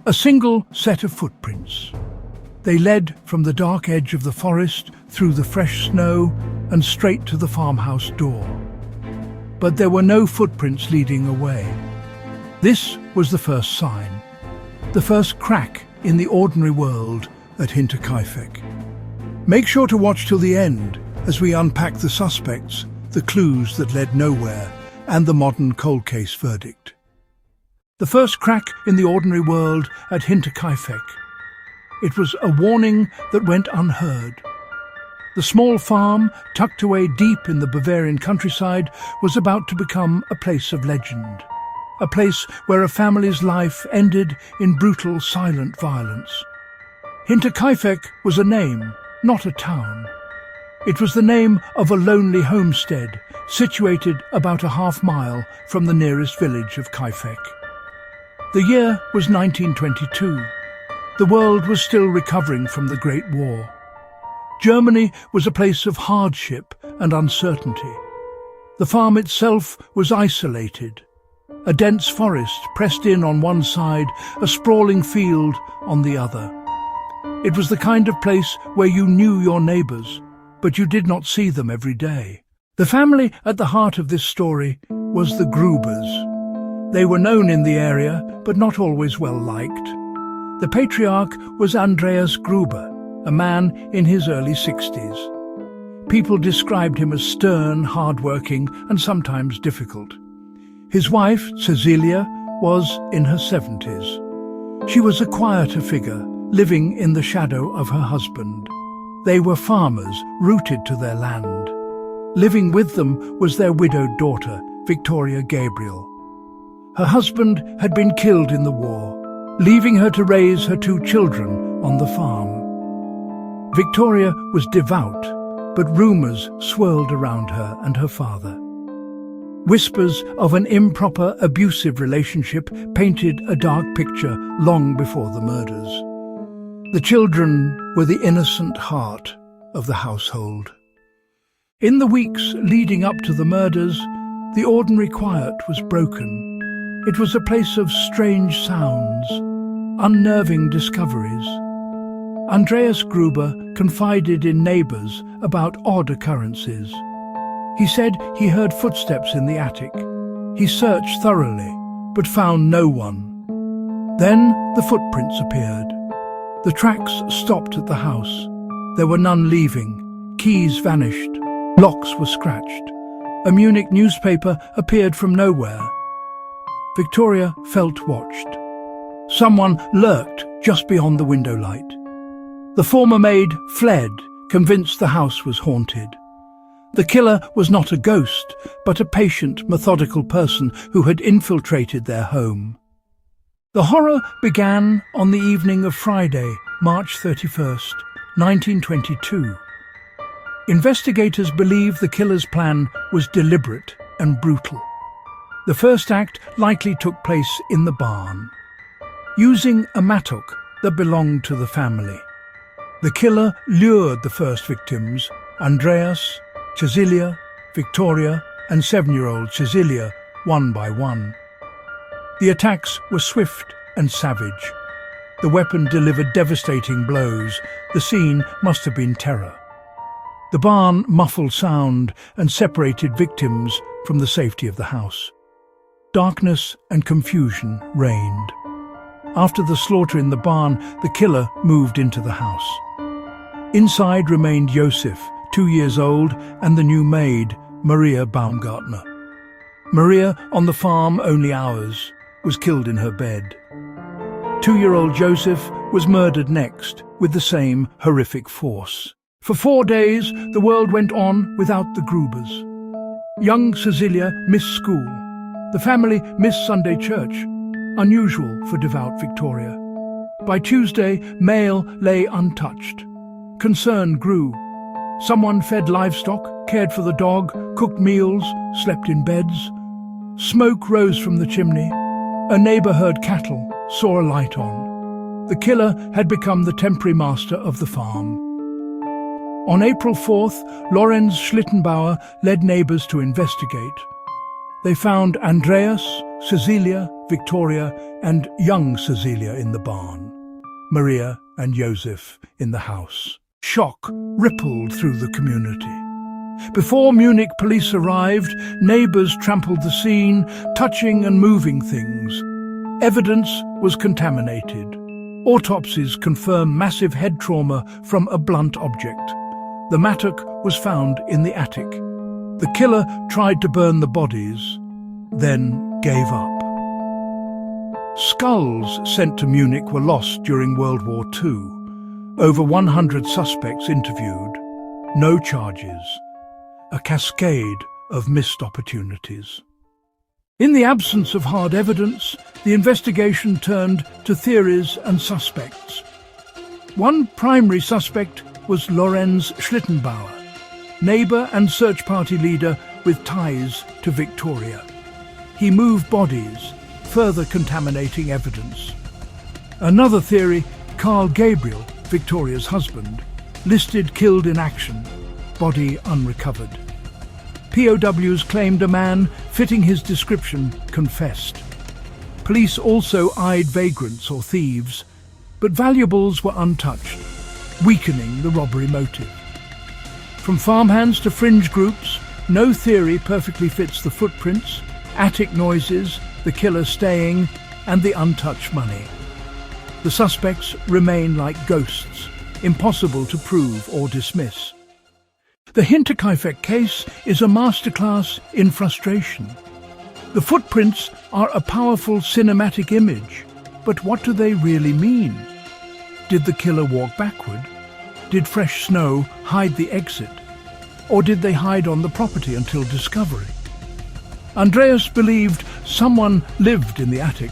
A single set of footprints. They led from the dark edge of the forest through the fresh snow and straight to the farmhouse door. But there were no footprints leading away. This was the first sign, the first crack in the ordinary world at Hinterkaifeck. Make sure to watch till the end as we unpack the suspects, the clues that led nowhere, and the modern cold case verdict. The first crack in the ordinary world at Hinterkaifeck. It was a warning that went unheard. The small farm, tucked away deep in the Bavarian countryside, was about to become a place of legend. A place where a family's life ended in brutal, silent violence. Hinterkaifeck was a name, not a town. It was the name of a lonely homestead, situated about a half-mile from the nearest village of Kaifeck. The year was 1922. The world was still recovering from the Great War. Germany was a place of hardship and uncertainty. The farm itself was isolated. A dense forest pressed in on one side, a sprawling field on the other. It was the kind of place where you knew your neighbours, but you did not see them every day. The family at the heart of this story was the Grubers. They were known in the area, but not always well liked. The patriarch was Andreas Gruber, a man in his early 60s. People described him as stern, hard-working, and sometimes difficult. His wife, Cecilia, was in her 70s. She was a quieter figure, living in the shadow of her husband. They were farmers, rooted to their land. Living with them was their widowed daughter, Victoria Gabriel. Her husband had been killed in the war, leaving her to raise her 2 children on the farm. Victoria was devout, but rumours swirled around her and her father. Whispers of an improper, abusive relationship painted a dark picture long before the murders. The children were the innocent heart of the household. In the weeks leading up to the murders, the ordinary quiet was broken. It was a place of strange sounds, unnerving discoveries. Andreas Gruber confided in neighbours about odd occurrences. He said he heard footsteps in the attic. He searched thoroughly, but found no one. Then the footprints appeared. The tracks stopped at the house. There were none leaving. Keys vanished. Locks were scratched. A Munich newspaper appeared from nowhere. Victoria felt watched. Someone lurked just beyond the window light. The former maid fled, convinced the house was haunted. The killer was not a ghost, but a patient, methodical person who had infiltrated their home. The horror began on the evening of Friday, March 31st, 1922. Investigators believe the killer's plan was deliberate and brutal. The first act likely took place in the barn, using a mattock that belonged to the family. The killer lured the first victims, Andreas, Cecilia, Victoria, and 7-year-old Cecilia, one by one. The attacks were swift and savage. The weapon delivered devastating blows. The scene must have been terror. The barn muffled sound and separated victims from the safety of the house. Darkness and confusion reigned. After the slaughter in the barn, the killer moved into the house. Inside remained Josef, 2 years old, and the new maid, Maria Baumgartner. Maria, on the farm only hours, was killed in her bed. 2-year-old Joseph was murdered next, with the same horrific force. For 4 days, the world went on without the Grubers. Young Cecilia missed school. The family missed Sunday church, unusual for devout Victoria. By Tuesday, mail lay untouched. Concern grew. Someone fed livestock, cared for the dog, cooked meals, slept in beds. Smoke rose from the chimney. A neighbour heard cattle, saw a light on. The killer had become the temporary master of the farm. On April 4th, Lorenz Schlittenbauer led neighbours to investigate. They found Andreas, Cecilia, Victoria, and young Cecilia in the barn, Maria and Joseph in the house. Shock rippled through the community. Before Munich police arrived, neighbors trampled the scene, touching and moving things. Evidence was contaminated. Autopsies confirm massive head trauma from a blunt object. The mattock was found in the attic. The killer tried to burn the bodies, then gave up. Skulls sent to Munich were lost during World War II. Over 100 suspects interviewed. No charges. A cascade of missed opportunities. In the absence of hard evidence, the investigation turned to theories and suspects. One primary suspect was Lorenz Schlittenbauer, neighbour and search party leader with ties to Victoria. He moved bodies, further contaminating evidence. Another theory, Carl Gabriel, Victoria's husband, listed killed in action, body unrecovered. POWs claimed a man fitting his description confessed. Police also eyed vagrants or thieves, but valuables were untouched, weakening the robbery motive. From farmhands to fringe groups, no theory perfectly fits the footprints, attic noises, the killer staying, and the untouched money. The suspects remain like ghosts, impossible to prove or dismiss. The Hinterkaifeck case is a masterclass in frustration. The footprints are a powerful cinematic image, but what do they really mean? Did the killer walk backward? Did fresh snow hide the exit? Or did they hide on the property until discovery? Andreas believed someone lived in the attic,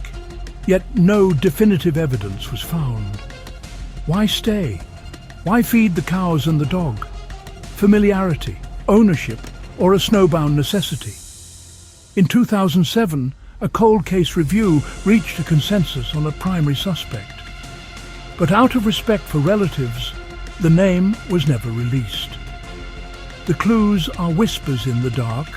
yet no definitive evidence was found. Why stay? Why feed the cows and the dog? Familiarity, ownership, or a snowbound necessity? In 2007, a cold case review reached a consensus on a primary suspect. But out of respect for relatives, the name was never released. The clues are whispers in the dark,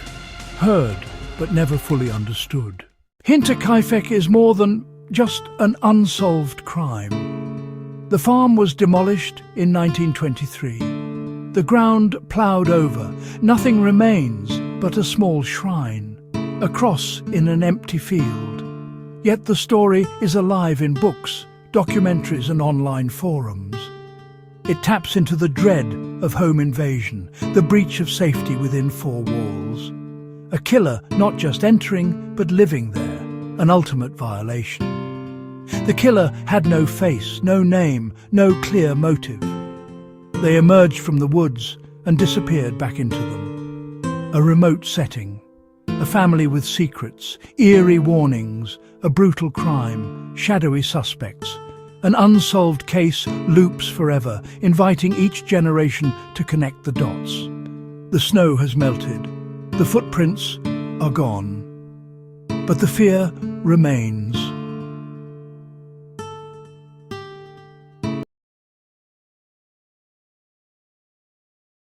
heard but never fully understood. Hinterkaifeck is more than just an unsolved crime. The farm was demolished in 1923. The ground ploughed over, nothing remains but a small shrine, a cross in an empty field. Yet the story is alive in books, documentaries and online forums. It taps into the dread of home invasion, the breach of safety within four walls. A killer not just entering, but living there, an ultimate violation. The killer had no face, no name, no clear motive. They emerged from the woods and disappeared back into them. A remote setting, a family with secrets, eerie warnings, a brutal crime, shadowy suspects. An unsolved case loops forever, inviting each generation to connect the dots. The snow has melted. The footprints are gone. But the fear remains.